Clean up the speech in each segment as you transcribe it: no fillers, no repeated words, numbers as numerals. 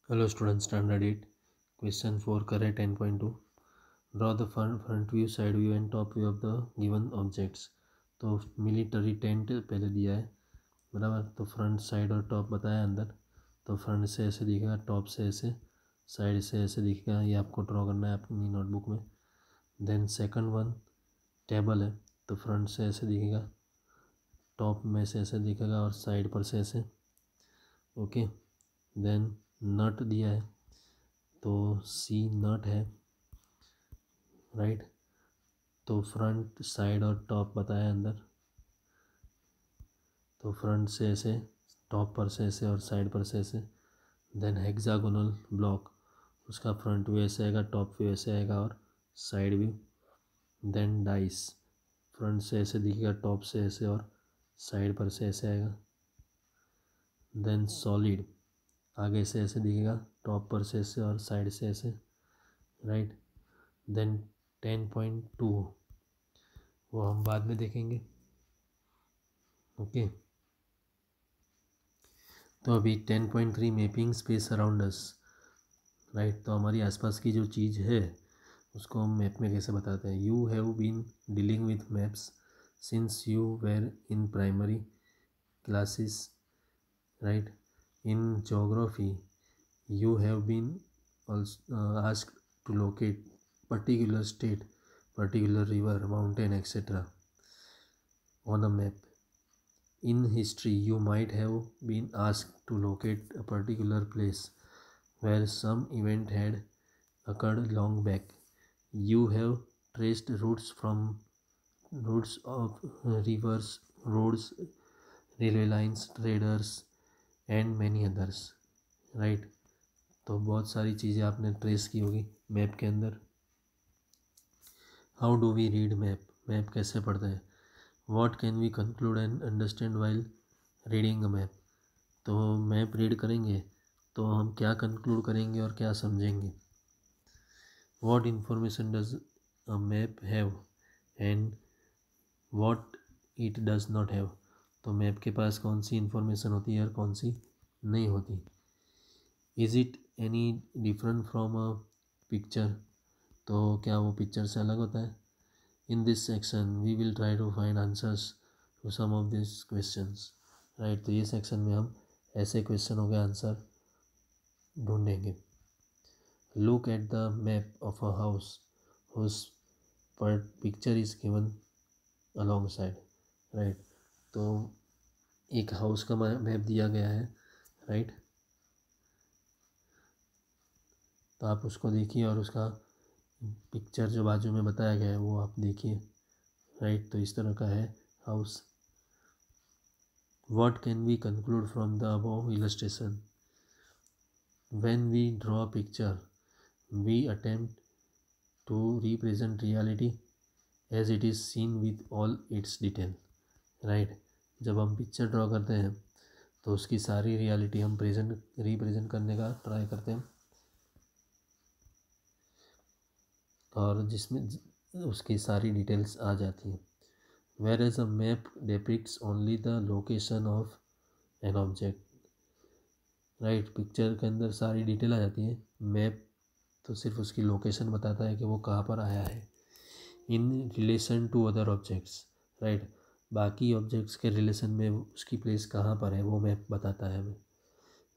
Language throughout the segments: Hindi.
Hello students, standard 8, question 4, correct 10.2. Draw the front view, side view and top view of the given objects. तो मिलिट्री टेंट पहले दिया है बराबर, तो फ्रंट साइड और टॉप बताया अंदर, तो फ्रंट से ऐसे दिखेगा, टॉप से ऐसे, साइड से ऐसे दिखेगा। ये आपको ड्रॉ करना है अपनी नोटबुक में। देन सेकंड वन टेबल है, तो फ्रंट से ऐसे दिखेगा, टॉप में से ऐसे दिखेगा और साइड पर से ऐसे। ओके, देन नट दिया है, तो सी नट है राइट, तो फ्रंट साइड और टॉप बताया अंदर, तो फ्रंट से ऐसे, टॉप पर से ऐसे और साइड पर से ऐसे। देन हेक्सागोनल ब्लॉक, उसका फ्रंट व्यू ऐसे आएगा, टॉप व्यू ऐसे आएगा और side view. Then dice, front से ऐसे दिखेगा, टॉप से ऐसे और साइड पर से ऐसे आएगा। देन सॉलिड, आगे से ऐसे दिखेगा, टॉप पर से ऐसे और साइड से ऐसे राइट। देन 10.2 वो हम बाद में देखेंगे। ओके, तो अभी 10.3 mapping space around us right, तो हमारी आसपास की जो चीज़ है उसको हम मैप में कैसे बताते हैं। You have been dealing with maps since you were in primary classes right. In geography you have been asked to locate particular state, particular river, mountain, etc. on a map. In history, you might have been asked to locate a particular place where some event had occurred long back. You have traced routes of rivers, roads, railway lines, traders and many others. Right? तो बहुत सारी चीज़ें आपने ट्रेस की होगी मैप के अंदर। How do we read map, map कैसे पढ़ते हैं। What can we conclude and understand while reading a map, तो मैप रीड करेंगे तो हम क्या कंक्लूड करेंगे और क्या समझेंगे। What information does a map have and what it does not have, तो मैप के पास कौन सी इन्फॉर्मेशन होती है और कौन सी नहीं होती। Is it any different from a picture, तो क्या वो पिक्चर से अलग होता है। In this section we will try to find answers to some of this questions right, तो ये सेक्शन में हम ऐसे क्वेश्चनों के आंसर ढूंढेंगे। Look at the map of a house whose पर picture is given alongside right, तो एक हाउस का मैप दिया गया है राइट, तो आप उसको देखिए और उसका पिक्चर जो बाजू में बताया गया है वो आप देखिए राइट, तो इस तरह का है house. What can we conclude from the above illustration? When we draw a picture, we attempt to represent reality as it is seen with all its detail. Right? जब हम पिक्चर ड्रॉ करते हैं तो उसकी सारी रियलिटी हम रिप्रेजेंट करने का ट्राई करते हैं, और जिसमें उसकी सारी डिटेल्स आ जाती हैं। Whereas a map depicts only the location of an object. Right, picture के अंदर सारी डिटेल आ जाती है, मैप तो सिर्फ उसकी लोकेशन बताता है कि वो कहाँ पर आया है in relation to other objects right, बाकी ऑब्जेक्ट्स के रिलेशन में उसकी प्लेस कहाँ पर है वो मैप बताता है हमें।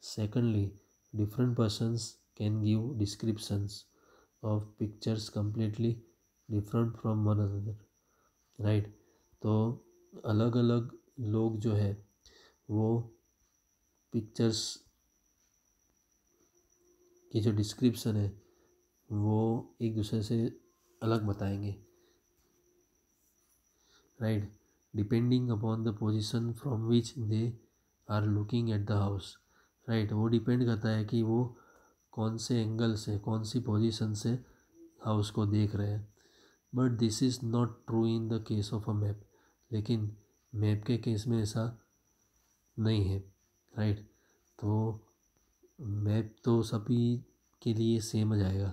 Secondly, different persons can give descriptions of pictures completely different from one another right, तो अलग अलग लोग जो है वो पिक्चर्स की जो डिस्क्रिप्शन है वो एक दूसरे से अलग बताएंगे right, depending upon the position from which they are looking at the house right, वो डिपेंड करता है कि वो कौन से एंगल से, कौन सी पोजीशन से हाउस को देख रहे हैं। But this is not true in the case of a map, लेकिन मैप के केस में ऐसा नहीं है राइट, तो मैप तो सभी के लिए सेम आ जाएगा,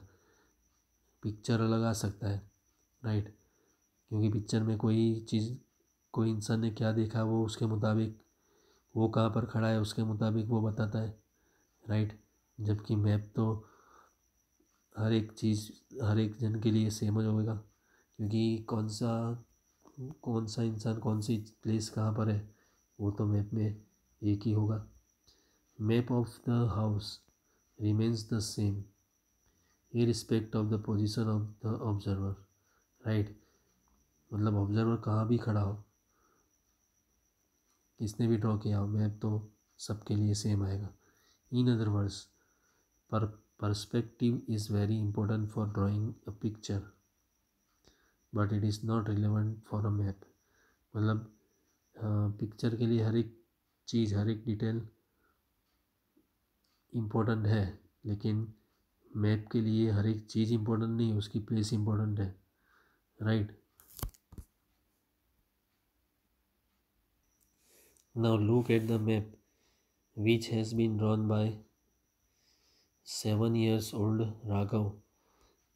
पिक्चर अलग आ सकता है राइट, क्योंकि पिक्चर में कोई चीज़, कोई इंसान ने क्या देखा वो उसके मुताबिक, वो कहाँ पर खड़ा है उसके मुताबिक वो बताता है राइट, जबकि मैप तो हर एक चीज़ हर एक जन के लिए सेम ही होगा, क्योंकि कौन सा इंसान कौन सी प्लेस कहाँ पर है वो तो मैप में एक ही होगा। Map of the house remains the same irrespective of the position of the observer, right. मतलब ऑब्जर्वर कहाँ भी खड़ा हो, किसने भी ड्रॉ किया हो, मैप तो सबके लिए सेम आएगा। इन अदर वर्ड्स, पर perspective is very important for drawing a picture but it is not relevant for a map। मतलब पिक्चर के लिए हर एक चीज़ हर एक डिटेल इम्पोर्टेंट है, लेकिन मैप के लिए हर एक चीज़ इम्पोर्टेंट नहीं, उसकी प्लेस इम्पोर्टेंट है, right. Now look at the map which has been drawn by 7 years old Raghav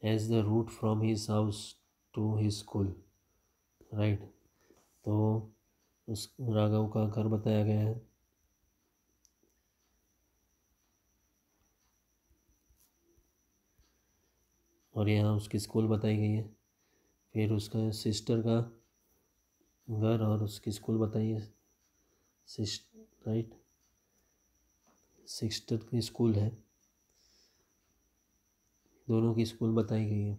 as the route from his house to his school, right. तो उस राघव का घर बताया गया है, और यहाँ उसकी स्कूल बताई गई है। फिर उसका सिस्टर का घर और उसकी स्कूल बताई है, राइट, सिस्टर की स्कूल है, दोनों की स्कूल बताई गई है।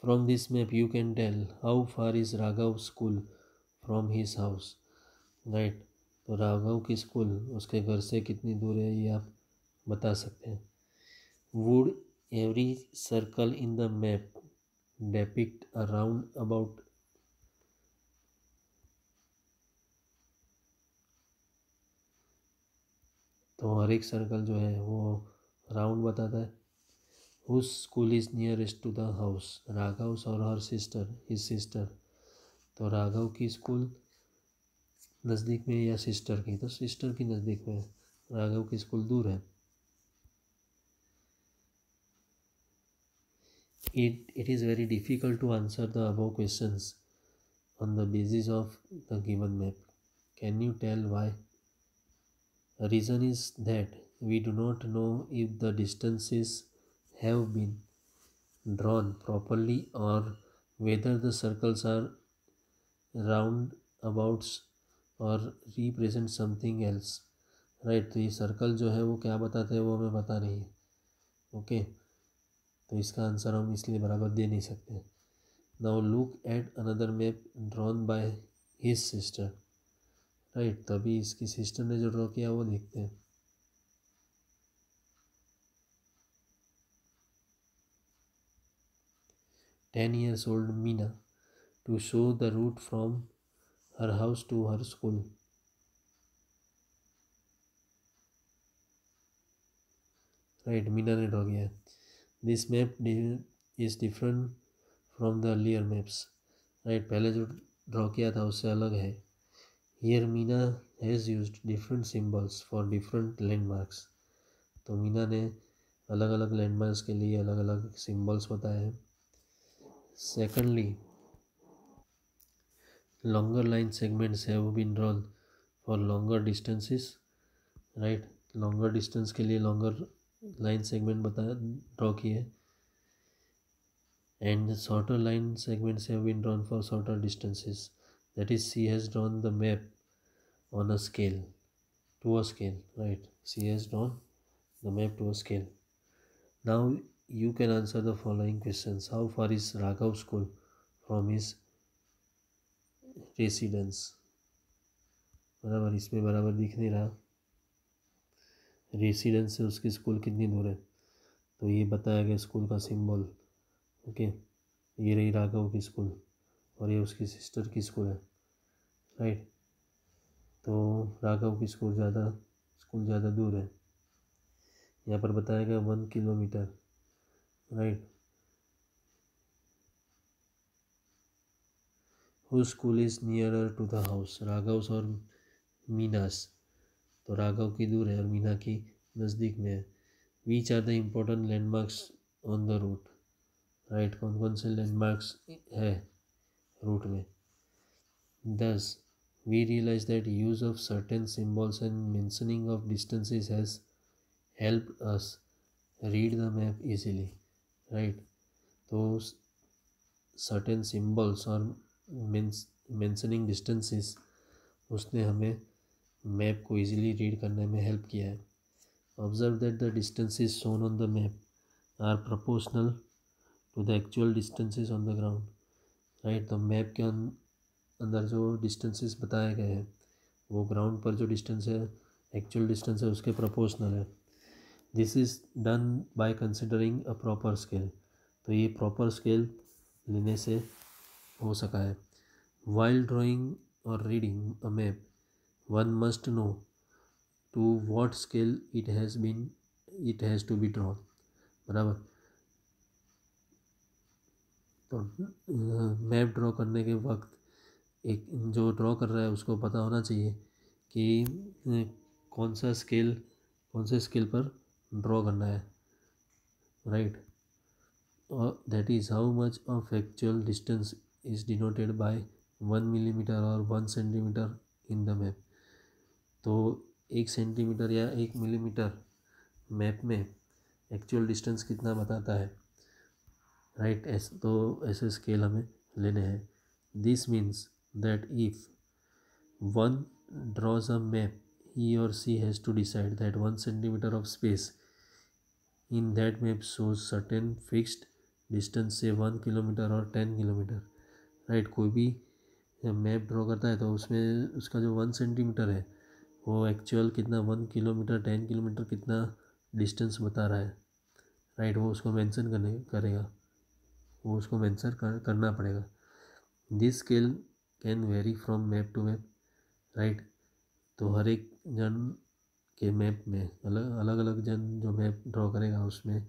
From this map you can tell how far is Raghav school from his house, right. तो राघव की स्कूल उसके घर से कितनी दूर है ये आप बता सकते हैं। Would every circle in the map depict a round about, तो हर एक सर्कल जो है वो राउंड बताता है। Whose school is nearest to the house, Raghav और हर सिस्टर, हिज सिस्टर। तो राघव की स्कूल नज़दीक में या सिस्टर की, तो सिस्टर की नज़दीक में, राघव की स्कूल दूर है। It is very difficult to answer the above questions on the basis of the given map. Can you tell why? The reason is that we do not know if the distances have been drawn properly or whether the circles are roundabouts और represent something else, राइट। तो ये सर्कल जो है वो क्या बताते हैं वो हमें पता नहीं है, ओके। तो इसका आंसर हम इसलिए बराबर दे नहीं सकते। Now look at another map drawn by his sister, right. तभी इसकी सिस्टर ने जो ड्रॉ किया वो देखते हैं। Ten years old Meena to show the route from her house to her school, right, Meena ने ड्रॉ किया है। This map is different from the earlier maps, right. पहले जो ड्रॉ किया था उससे अलग है। Here Meena has used different symbols for different landmarks, तो मीना ने अलग अलग लैंडमार्क्स के लिए अलग अलग सिम्बल्स बताए हैं। Secondly, longer line segments have been drawn for longer distances, right. Longer distance के लिए लॉन्गर लाइन सेगमेंट बताया ड्रॉ किए, and shorter line segments have been drawn for shorter distances. That is, she has drawn the map on a scale, to a scale, right? She has drawn the map to a scale. Now you can answer the following questions. How far is Raghav school from his residence? बराबर, इसमें बराबर दिख नहीं रहा, रेसिडेंस से उसकी स्कूल कितनी दूर है, तो ये बताया गया स्कूल का सिंबल, ओके। ये रही राघव की स्कूल और ये उसकी सिस्टर की स्कूल है, राइट। तो राघव की स्कूल ज़्यादा दूर है, यहाँ पर बताया गया 1 kilometre, right. Who school is nearer to the house, Raghav और मीनास, तो राघव की दूर है और मीना की नज़दीक में है। Which are the important landmarks on the route, right. कौन कौन से लैंडमार्क्स है रूट में। Thus, we realize that use of certain symbols and mentioning of distances has helped us read the map easily, right? तो certain symbols और mentioning distances उसने हमें मैप को easily रीड करने में हेल्प किया है। Observe that the distances shown on the map are proportional to the actual distances on the ground, right? तो मैप के अंदर जो डिस्टेंसेस बताए गए हैं वो ग्राउंड पर जो डिस्टेंस है, एक्चुअल डिस्टेंस है, उसके प्रोपोर्शनल है। This is done by considering a proper scale. तो ये प्रॉपर स्केल लेने से हो सका है। वाइल ड्राइंग और reading a map one must know to what scale it has to be drawn, बराबर। तो मैप ड्रॉ करने के वक्त एक जो ड्रॉ कर रहा है उसको पता होना चाहिए कि कौन से स्केल पर ड्रॉ करना है, राइट। और that is how much of actual distance is denoted by 1 millimetre और 1 सेंटीमीटर इन द मैप। तो 1 सेंटीमीटर या 1 मिलीमीटर मैप में एक्चुअल डिस्टेंस कितना बताता है, राइट। तो ऐसे स्केल हमें लेने हैं। This means that if one draws a map, he or she has to decide that 1 centimeter of space in that map shows certain fixed distance, say 1 kilometre और 10 किलोमीटर, राइट। कोई भी मैप ड्रॉ करता है तो उसमें उसका जो 1 सेंटीमीटर है वो एक्चुअल कितना 1 किलोमीटर 10 किलोमीटर कितना डिस्टेंस बता रहा है, राइट। वो उसको मेंशन करेगा, वो उसको मेंशन करना पड़ेगा। This scale can vary from map to map, right. तो हर एक जन के मैप में अलग अलग जन जो मैप ड्रॉ करेगा उसमें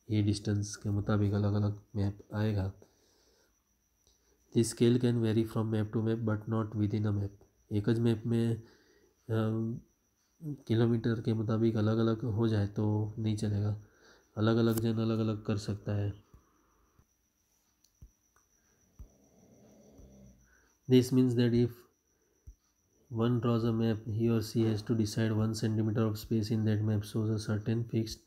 ये डिस्टेंस के मुताबिक अलग अलग मैप आएगा। This scale can vary from map to map but not within a map. एक ज मैप में किलोमीटर के मुताबिक अलग अलग हो जाए तो नहीं चलेगा, अलग अलग जन अलग अलग कर सकता है। This means that if one draws a map, he or she has to decide 1 centimeter of space in that map shows a certain fixed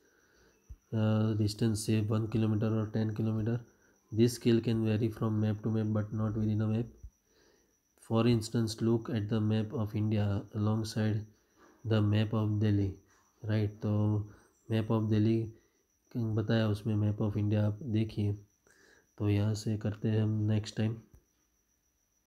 distance, say 1 kilometer or 10 kilometer. This scale can vary from map to map but not within a map. For instance, look at the map of India alongside the map of Delhi, right। तो मैप ऑफ दिल्ली बताया, उसमें मैप ऑफ इंडिया आप देखिए। तो यहाँ से करते हैं हम नेक्स्ट टाइम।